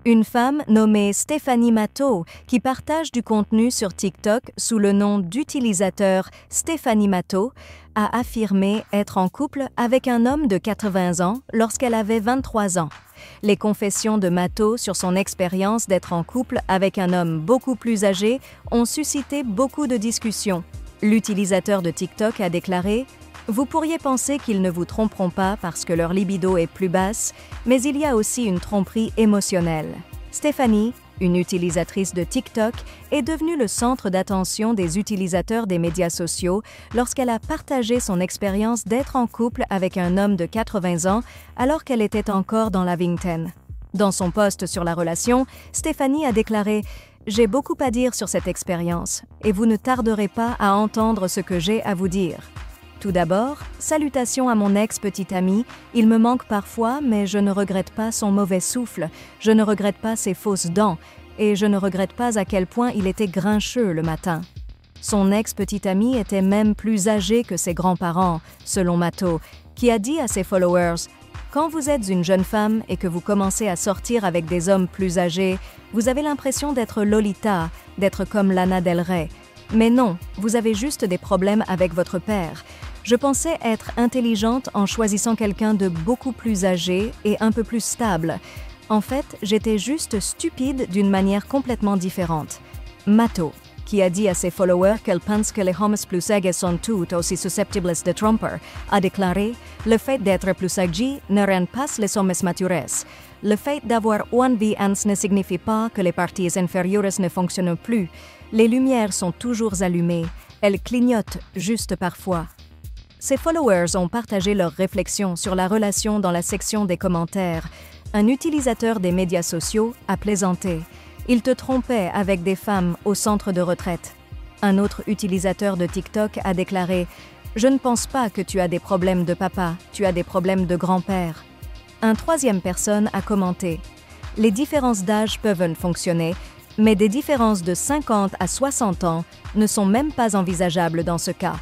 Une femme nommée Stéphanie Matteau, qui partage du contenu sur TikTok sous le nom d'utilisateur Stéphanie Matteau, a affirmé être en couple avec un homme de 80 ans lorsqu'elle avait 23 ans. Les confessions de Matteau sur son expérience d'être en couple avec un homme beaucoup plus âgé ont suscité beaucoup de discussions. L'utilisateur de TikTok a déclaré « Vous pourriez penser qu'ils ne vous tromperont pas parce que leur libido est plus basse, mais il y a aussi une tromperie émotionnelle. » Stéphanie, une utilisatrice de TikTok, est devenue le centre d'attention des utilisateurs des médias sociaux lorsqu'elle a partagé son expérience d'être en couple avec un homme de 80 ans alors qu'elle était encore dans la vingtaine. Dans son post sur la relation, Stéphanie a déclaré « J'ai beaucoup à dire sur cette expérience et vous ne tarderez pas à entendre ce que j'ai à vous dire. » Tout d'abord, salutations à mon ex-petit ami, il me manque parfois, mais je ne regrette pas son mauvais souffle, je ne regrette pas ses fausses dents, et je ne regrette pas à quel point il était grincheux le matin. Son ex-petit ami était même plus âgé que ses grands-parents, selon Matteau, qui a dit à ses followers « Quand vous êtes une jeune femme et que vous commencez à sortir avec des hommes plus âgés, vous avez l'impression d'être Lolita, d'être comme Lana Del Rey. Mais non, vous avez juste des problèmes avec votre père. » Je pensais être intelligente en choisissant quelqu'un de beaucoup plus âgé et un peu plus stable. En fait, j'étais juste stupide d'une manière complètement différente. Matteau, qui a dit à ses followers qu'elle pense que les hommes plus âgés sont tout aussi susceptibles de tromper, a déclaré « Le fait d'être plus âgé ne rend pas les hommes matures. Le fait d'avoir une vie ne signifie pas que les parties inférieures ne fonctionnent plus. Les lumières sont toujours allumées. Elles clignotent juste parfois. » Ses followers ont partagé leurs réflexions sur la relation dans la section des commentaires. Un utilisateur des médias sociaux a plaisanté. Il te trompait avec des femmes au centre de retraite. Un autre utilisateur de TikTok a déclaré « Je ne pense pas que tu as des problèmes de papa, tu as des problèmes de grand-père. » Un troisième personne a commenté « Les différences d'âge peuvent fonctionner, mais des différences de 50 à 60 ans ne sont même pas envisageables dans ce cas. »